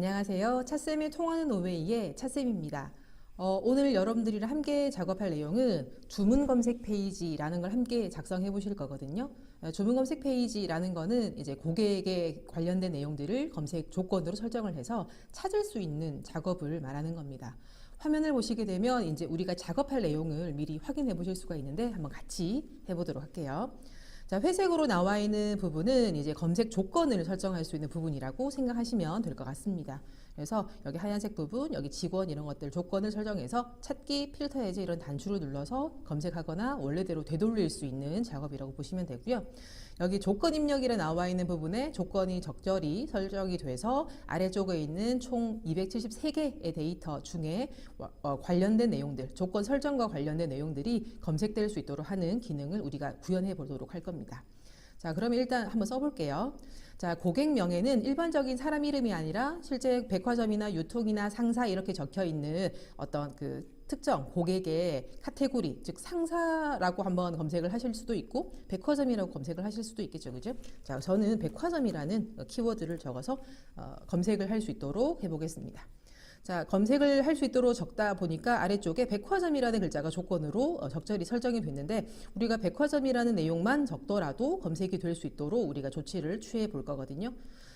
안녕하세요. 차쌤의 통하는 OA의 차쌤입니다. 오늘 여러분들이랑 함께 작업할 내용은 주문 검색 페이지라는 걸 함께 작성해 보실 거거든요. 주문 검색 페이지라는 거는 이제 고객에 관련된 내용들을 검색 조건으로 설정을 해서 찾을 수 있는 작업을 말하는 겁니다. 화면을 보시게 되면 이제 우리가 작업할 내용을 미리 확인해 보실 수가 있는데 한번 같이 해보도록 할게요. 자, 회색으로 나와 있는 부분은 이제 검색 조건을 설정할 수 있는 부분이라고 생각하시면 될 것 같습니다. 그래서 여기 하얀색 부분, 여기 직원 이런 것들 조건을 설정해서 찾기, 필터 해제 이런 단추를 눌러서 검색하거나 원래대로 되돌릴 수 있는 작업이라고 보시면 되고요. 여기 조건 입력이라 나와 있는 부분에 조건이 적절히 설정이 돼서 아래쪽에 있는 총 273개의 데이터 중에 관련된 내용들, 조건 설정과 관련된 내용들이 검색될 수 있도록 하는 기능을 우리가 구현해 보도록 할 겁니다. 자, 그러면 일단 한번 써볼게요. 자, 고객 명예는 일반적인 사람 이름이 아니라 실제 백화점이나 유통이나 상사 이렇게 적혀 있는 어떤 그 특정 고객의 카테고리, 즉 상사라고 한번 검색을 하실 수도 있고 백화점이라고 검색을 하실 수도 있겠죠, 그죠? 자, 저는 백화점이라는 키워드를 적어서 검색을 할 수 있도록 해보겠습니다. 자, 검색을 할 수 있도록 적다 보니까 아래쪽에 백화점이라는 글자가 조건으로 적절히 설정이 됐는데 우리가 백화점이라는 내용만 적더라도 검색이 될 수 있도록 우리가 조치를 취해 볼 거거든요.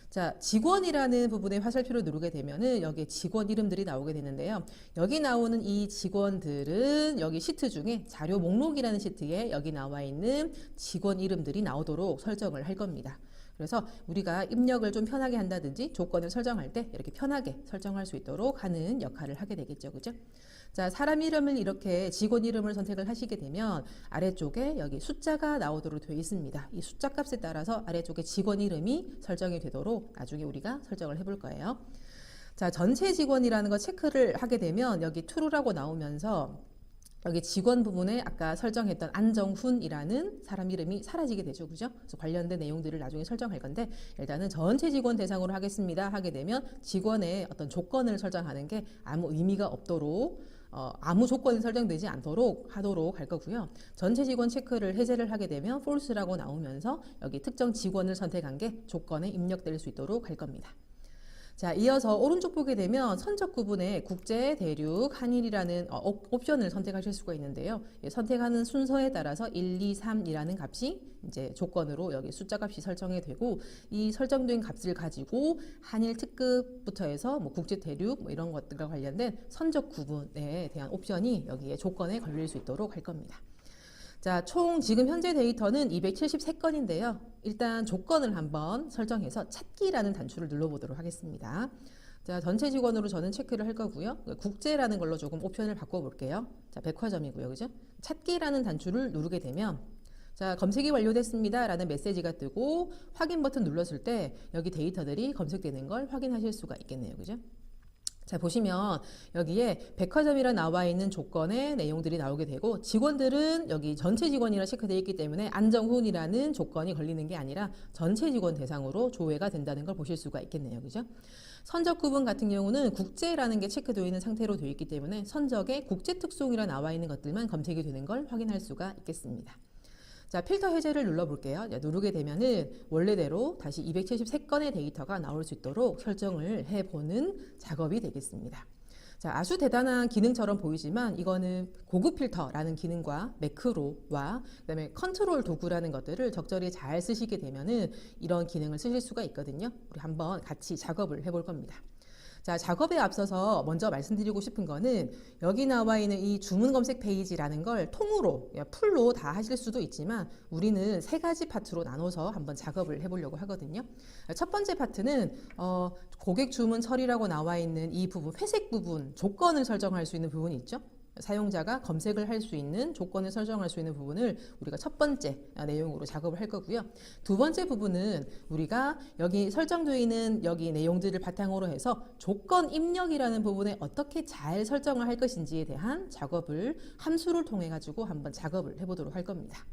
자, 직원이라는 부분에 화살표를 누르게 되면은 여기 직원 이름들이 나오게 되는데요. 여기 나오는 이 직원들은 여기 시트 중에 자료 목록이라는 시트에 여기 나와 있는 직원 이름들이 나오도록 설정을 할 겁니다. 그래서 우리가 입력을 좀 편하게 한다든지 조건을 설정할 때 이렇게 편하게 설정할 수 있도록 하는 역할을 하게 되겠죠. 그죠? 자, 사람 이름을 이렇게 직원 이름을 선택을 하시게 되면 아래쪽에 여기 숫자가 나오도록 되어 있습니다. 이 숫자 값에 따라서 아래쪽에 직원 이름이 설정이 되도록 나중에 우리가 설정을 해볼 거예요. 자, 전체 직원이라는 거 체크를 하게 되면 여기 true라고 나오면서 여기 직원 부분에 아까 설정했던 안정훈이라는 사람 이름이 사라지게 되죠. 그죠? 그래서 관련된 내용들을 나중에 설정할 건데 일단은 전체 직원 대상으로 하겠습니다 하게 되면 직원의 어떤 조건을 설정하는 게 아무 의미가 없도록 아무 조건이 설정되지 않도록 하도록 할 거고요. 전체 직원 체크를 해제를 하게 되면 false라고 나오면서 여기 특정 직원을 선택한 게 조건에 입력될 수 있도록 할 겁니다. 자, 이어서 오른쪽 보게 되면 선적 구분에 국제, 대륙, 한일이라는 옵션을 선택하실 수가 있는데요. 선택하는 순서에 따라서 1, 2, 3이라는 값이 이제 조건으로 여기 숫자 값이 설정이 되고 이 설정된 값을 가지고 한일 특급부터 해서 뭐 국제, 대륙 뭐 이런 것들과 관련된 선적 구분에 대한 옵션이 여기에 조건에 걸릴 수 있도록 할 겁니다. 자, 총 지금 현재 데이터는 273건인데요. 일단 조건을 한번 설정해서 찾기라는 단추를 눌러보도록 하겠습니다. 자, 전체 직원으로 저는 체크를 할 거고요. 국제라는 걸로 조금 옵션을 바꿔볼게요. 자, 백화점이고요. 그죠? 찾기라는 단추를 누르게 되면 자, 검색이 완료됐습니다 라는 메시지가 뜨고 확인 버튼 눌렀을 때 여기 데이터들이 검색되는 걸 확인하실 수가 있겠네요. 그죠? 자, 보시면 여기에 백화점이라 나와 있는 조건의 내용들이 나오게 되고 직원들은 여기 전체 직원이라 체크되어 있기 때문에 안정훈이라는 조건이 걸리는 게 아니라 전체 직원 대상으로 조회가 된다는 걸 보실 수가 있겠네요. 그죠? 선적 구분 같은 경우는 국제라는 게 체크되어 있는 상태로 되어 있기 때문에 선적에 국제 특송이라 나와 있는 것들만 검색이 되는 걸 확인할 수가 있겠습니다. 자, 필터 해제를 눌러볼게요. 누르게 되면은 원래대로 다시 273건의 데이터가 나올 수 있도록 설정을 해보는 작업이 되겠습니다. 자, 아주 대단한 기능처럼 보이지만 이거는 고급 필터라는 기능과 매크로와 그다음에 컨트롤 도구라는 것들을 적절히 잘 쓰시게 되면은 이런 기능을 쓰실 수가 있거든요. 우리 한번 같이 작업을 해볼 겁니다. 자, 작업에 앞서서 먼저 말씀드리고 싶은 거는 여기 나와 있는 이 주문 검색 페이지라는 걸 통으로, 풀로 다 하실 수도 있지만 우리는 세 가지 파트로 나눠서 한번 작업을 해보려고 하거든요. 첫 번째 파트는 고객 주문 처리라고 나와 있는 이 부분, 회색 부분, 조건을 설정할 수 있는 부분이 있죠. 사용자가 검색을 할 수 있는 조건을 설정할 수 있는 부분을 우리가 첫 번째 내용으로 작업을 할 거고요. 두 번째 부분은 우리가 여기 설정되어 있는 여기 내용들을 바탕으로 해서 조건 입력이라는 부분에 어떻게 잘 설정을 할 것인지에 대한 작업을 함수를 통해 가지고 한번 작업을 해보도록 할 겁니다.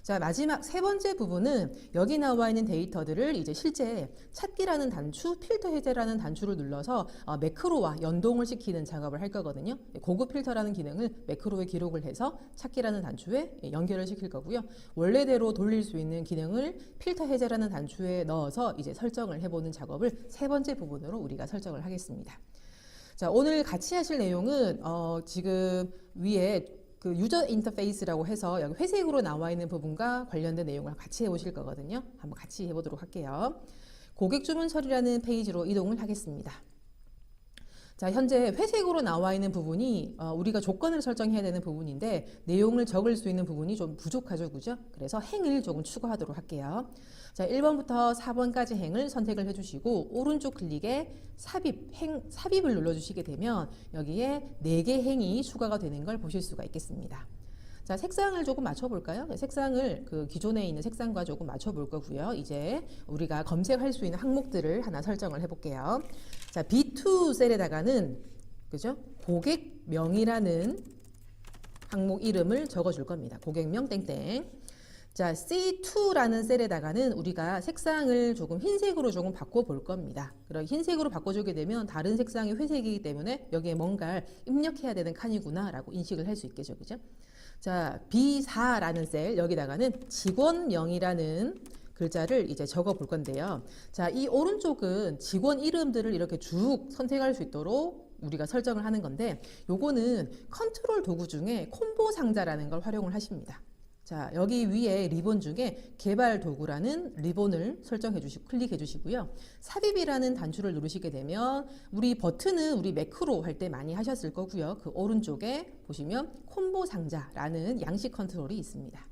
자, 마지막 세 번째 부분은 여기 나와 있는 데이터들을 이제 실제 찾기라는 단추, 필터 해제라는 단추를 눌러서 매크로와 연동을 시키는 작업을 할 거거든요. 고급 필터라는 기능을 매크로에 기록을 해서 찾기라는 단추에 연결을 시킬 거고요. 원래대로 돌릴 수 있는 기능을 필터 해제라는 단추에 넣어서 이제 설정을 해보는 작업을 세 번째 부분으로 우리가 설정을 하겠습니다. 자, 오늘 같이 하실 내용은 지금 위에 그 유저 인터페이스라고 해서 여기 회색으로 나와 있는 부분과 관련된 내용을 같이 해보실 거거든요. 한번 같이 해보도록 할게요. 고객 주문 처리라는 페이지로 이동을 하겠습니다. 자, 현재 회색으로 나와 있는 부분이 우리가 조건을 설정해야 되는 부분인데 내용을 적을 수 있는 부분이 좀 부족하죠, 그죠? 그래서 행을 조금 추가하도록 할게요. 자, 1번부터 4번까지 행을 선택을 해주시고 오른쪽 클릭에 삽입을 눌러주시게 되면 여기에 4개 행이 추가가 되는 걸 보실 수가 있겠습니다. 자, 색상을 조금 맞춰볼까요? 색상을 그 기존에 있는 색상과 조금 맞춰볼 거고요. 이제 우리가 검색할 수 있는 항목들을 하나 설정을 해볼게요. 자, B2 셀에다가는 그죠? 고객명이라는 항목 이름을 적어줄 겁니다. 고객명 땡땡. 자, C2라는 셀에다가는 우리가 색상을 조금 흰색으로 조금 바꿔볼 겁니다. 그럼 흰색으로 바꿔주게 되면 다른 색상이 회색이기 때문에 여기에 뭔가를 입력해야 되는 칸이구나 라고 인식을 할 수 있겠죠. 그죠? 자, B4라는 셀 여기다가는 직원명이라는 글자를 이제 적어 볼 건데요. 자, 이 오른쪽은 직원 이름들을 이렇게 쭉 선택할 수 있도록 우리가 설정을 하는 건데 요거는 컨트롤 도구 중에 콤보 상자라는 걸 활용을 하십니다. 자, 여기 위에 리본 중에 개발 도구라는 리본을 설정해 주시고 클릭해 주시고요. 삽입이라는 단추를 누르시게 되면 우리 버튼은 우리 매크로 할 때 많이 하셨을 거고요. 그 오른쪽에 보시면 콤보 상자라는 양식 컨트롤이 있습니다.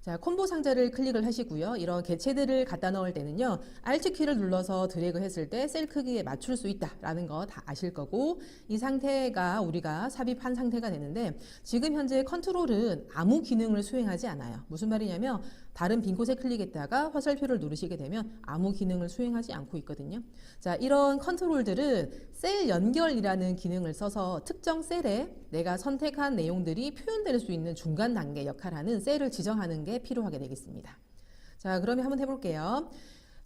자, 콤보 상자를 클릭을 하시고요. 이런 개체들을 갖다 넣을 때는요. Alt 키를 눌러서 드래그 했을 때 셀 크기에 맞출 수 있다라는 거 다 아실 거고 이 상태가 우리가 삽입한 상태가 되는데 지금 현재 컨트롤은 아무 기능을 수행하지 않아요. 무슨 말이냐면 다른 빈 곳에 클릭했다가 화살표를 누르시게 되면 아무 기능을 수행하지 않고 있거든요. 자, 이런 컨트롤들은 셀 연결이라는 기능을 써서 특정 셀에 내가 선택한 내용들이 표현될 수 있는 중간 단계 역할하는 셀을 지정하는 게 필요하게 되겠습니다. 자, 그러면 한번 해볼게요.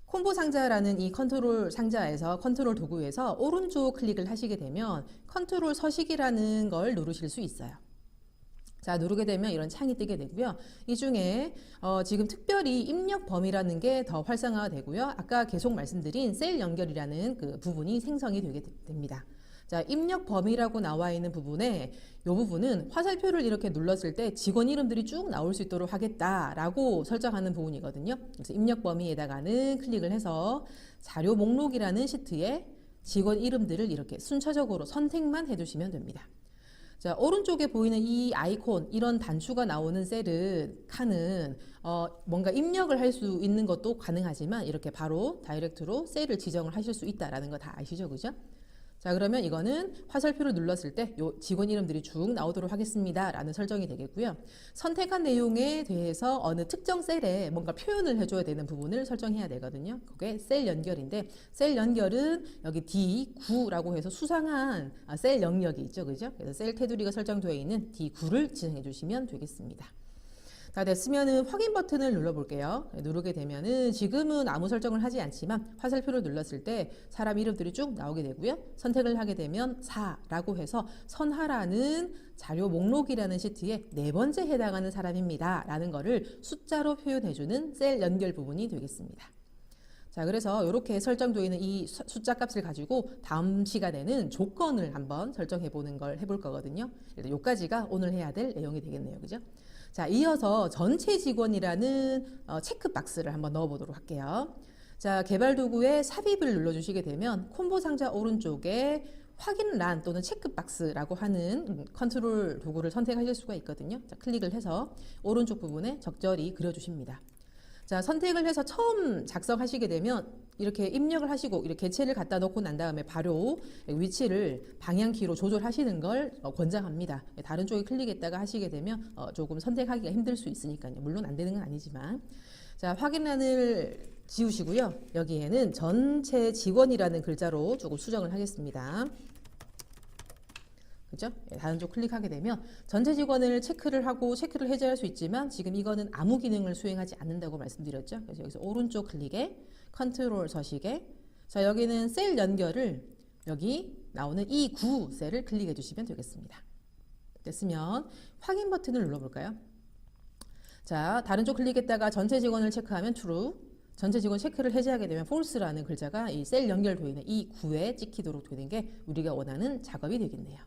콤보 상자라는 이 컨트롤 상자에서 컨트롤 도구에서 오른쪽 클릭을 하시게 되면 컨트롤 서식이라는 걸 누르실 수 있어요. 자, 누르게 되면 이런 창이 뜨게 되고요. 이 중에 지금 특별히 입력 범위라는 게 더 활성화가 되고요. 아까 계속 말씀드린 셀 연결이라는 그 부분이 생성이 되게 됩니다. 자, 입력 범위라고 나와 있는 부분에 이 부분은 화살표를 이렇게 눌렀을 때 직원 이름들이 쭉 나올 수 있도록 하겠다라고 설정하는 부분이거든요. 그래서 입력 범위에다가는 클릭을 해서 자료 목록이라는 시트에 직원 이름들을 이렇게 순차적으로 선택만 해주시면 됩니다. 자, 오른쪽에 보이는 이 아이콘, 이런 단추가 나오는 셀은, 칸은 뭔가 입력을 할 수 있는 것도 가능하지만 이렇게 바로 다이렉트로 셀을 지정을 하실 수 있다라는 거 다 아시죠? 그죠? 자, 그러면 이거는 화살표를 눌렀을 때 요 직원 이름들이 쭉 나오도록 하겠습니다 라는 설정이 되겠고요. 선택한 내용에 대해서 어느 특정 셀에 뭔가 표현을 해줘야 되는 부분을 설정해야 되거든요. 그게 셀 연결인데 셀 연결은 여기 D9라고 해서 수상한 셀 영역이 있죠. 그죠? 그래서 셀 테두리가 설정되어 있는 D9를 지정해 주시면 되겠습니다. 다 됐으면은 확인 버튼을 눌러볼게요. 누르게 되면은 지금은 아무 설정을 하지 않지만 화살표를 눌렀을 때 사람 이름들이 쭉 나오게 되고요. 선택을 하게 되면 4라고 해서 선하라는 자료 목록이라는 시트에 4번째 해당하는 사람입니다. 라는 거를 숫자로 표현해주는 셀 연결 부분이 되겠습니다. 자, 그래서 이렇게 설정되어 있는 이 숫자 값을 가지고 다음 시간에는 조건을 한번 설정해 보는 걸 해볼 거거든요. 여기까지가 오늘 해야 될 내용이 되겠네요. 그죠? 자, 이어서 전체 직원이라는 체크박스를 한번 넣어보도록 할게요. 자, 개발 도구에 삽입을 눌러주시게 되면 콤보 상자 오른쪽에 확인란 또는 체크박스라고 하는 컨트롤 도구를 선택하실 수가 있거든요. 자, 클릭을 해서 오른쪽 부분에 적절히 그려주십니다. 자, 선택을 해서 처음 작성하시게 되면 이렇게 입력을 하시고 이렇게 개체를 갖다 놓고 난 다음에 바로 위치를 방향키로 조절하시는 걸 권장합니다. 다른 쪽에 클릭했다가 하시게 되면 조금 선택하기가 힘들 수 있으니까요. 물론 안 되는 건 아니지만. 자, 확인란을 지우시고요. 여기에는 전체 직원이라는 글자로 조금 수정을 하겠습니다. 그죠? 다른 쪽 클릭하게 되면 전체 직원을 체크를 하고 체크를 해제할 수 있지만 지금 이거는 아무 기능을 수행하지 않는다고 말씀드렸죠. 그래서 여기서 오른쪽 클릭에 컨트롤 서식에 자 여기는 셀 연결을 여기 나오는 E9 셀을 클릭해 주시면 되겠습니다. 됐으면 확인 버튼을 눌러볼까요? 자 다른 쪽 클릭했다가 전체 직원을 체크하면 true, 전체 직원 체크를 해제하게 되면 false라는 글자가 이 셀 연결되어 있는 E9에 찍히도록 되는 게 우리가 원하는 작업이 되겠네요.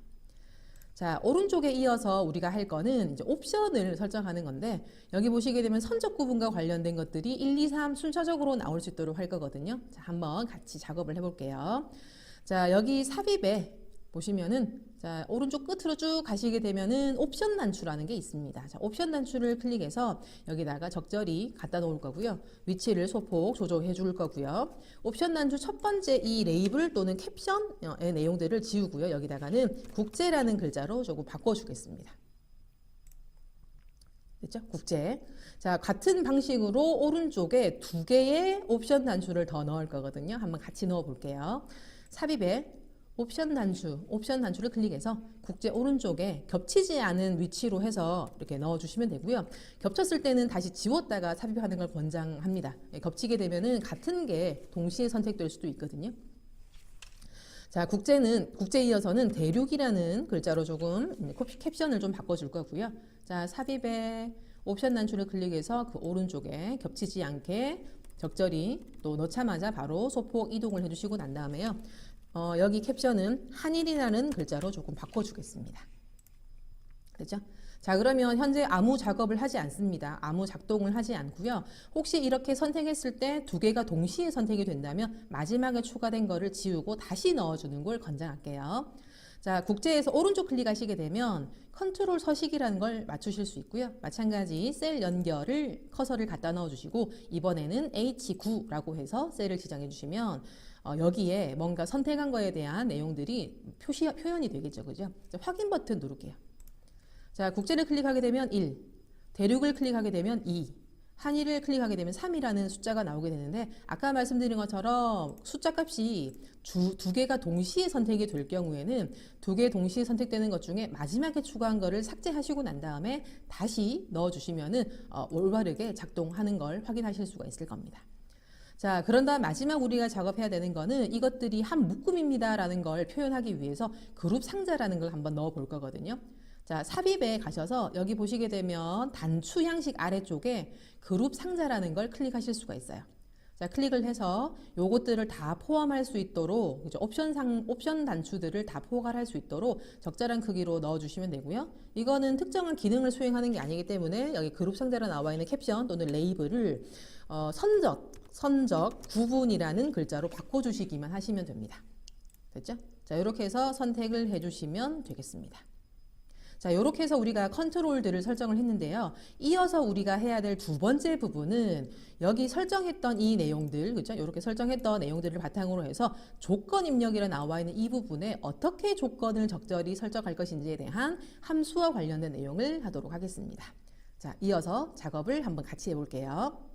자 오른쪽에 이어서 우리가 할 거는 이제 옵션을 설정하는 건데 여기 보시게 되면 선적 구분과 관련된 것들이 1, 2, 3 순차적으로 나올 수 있도록 할 거거든요. 자 한번 같이 작업을 해볼게요. 자 여기 삽입에 보시면은 자 오른쪽 끝으로 쭉 가시게 되면은 옵션 단추라는 게 있습니다. 자 옵션 단추를 클릭해서 여기다가 적절히 갖다 놓을 거고요. 위치를 소폭 조정해 줄 거고요. 옵션 단추 첫 번째 이 레이블 또는 캡션의 내용들을 지우고요. 여기다가는 국제라는 글자로 조금 바꿔주겠습니다. 됐죠? 국제. 자 같은 방식으로 오른쪽에 두 개의 옵션 단추를 더 넣을 거거든요. 한번 같이 넣어 볼게요. 삽입에 옵션 단추를 클릭해서 국제 오른쪽에 겹치지 않은 위치로 해서 이렇게 넣어주시면 되고요. 겹쳤을 때는 다시 지웠다가 삽입하는 걸 권장합니다. 겹치게 되면은 같은 게 동시에 선택될 수도 있거든요. 자, 국제 이어서는 대륙이라는 글자로 조금 캡션을 좀 바꿔줄 거고요. 자, 삽입에 옵션 단추를 클릭해서 그 오른쪽에 겹치지 않게 적절히 또 넣자마자 바로 소폭 이동을 해주시고 난 다음에요. 여기 캡션은 한일이라는 글자로 조금 바꿔주겠습니다. 그렇죠? 자 그러면 현재 아무 작업을 하지 않습니다. 아무 작동을 하지 않고요. 혹시 이렇게 선택했을 때 두 개가 동시에 선택이 된다면 마지막에 추가된 거를 지우고 다시 넣어주는 걸 권장할게요. 자 국제에서 오른쪽 클릭하시게 되면 컨트롤 서식이라는 걸 맞추실 수 있고요. 마찬가지 셀 연결을 커서를 갖다 넣어주시고 이번에는 H9라고 해서 셀을 지정해 주시면 여기에 뭔가 선택한 거에 대한 내용들이 표현이 되겠죠. 그죠? 자, 확인 버튼 누를게요. 자, 국제를 클릭하게 되면 1, 대륙을 클릭하게 되면 2, 한일을 클릭하게 되면 3이라는 숫자가 나오게 되는데 아까 말씀드린 것처럼 숫자 값이 두 개가 동시에 선택이 될 경우에는 두 개 동시에 선택되는 것 중에 마지막에 추가한 거를 삭제하시고 난 다음에 다시 넣어주시면은 올바르게 작동하는 걸 확인하실 수가 있을 겁니다. 자, 그런 다음 마지막 우리가 작업해야 되는 거는 이것들이 한 묶음입니다 라는 걸 표현하기 위해서 그룹 상자라는 걸 한번 넣어 볼 거거든요. 자, 삽입에 가셔서 여기 보시게 되면 단추 양식 아래쪽에 그룹 상자라는 걸 클릭하실 수가 있어요. 자, 클릭을 해서 요것들을 다 포함할 수 있도록 그죠? 옵션 단추들을 다 포괄할 수 있도록 적절한 크기로 넣어주시면 되고요. 이거는 특정한 기능을 수행하는 게 아니기 때문에 여기 그룹 상자로 나와 있는 캡션 또는 레이블을 선적 구분이라는 글자로 바꿔주시기만 하시면 됩니다. 됐죠? 자, 이렇게 해서 선택을 해주시면 되겠습니다. 자, 이렇게 해서 우리가 컨트롤들을 설정을 했는데요. 이어서 우리가 해야 될 두 번째 부분은 여기 설정했던 이 내용들, 그죠? 이렇게 설정했던 내용들을 바탕으로 해서 조건 입력이라 나와 있는 이 부분에 어떻게 조건을 적절히 설정할 것인지에 대한 함수와 관련된 내용을 하도록 하겠습니다. 자, 이어서 작업을 한번 같이 해볼게요.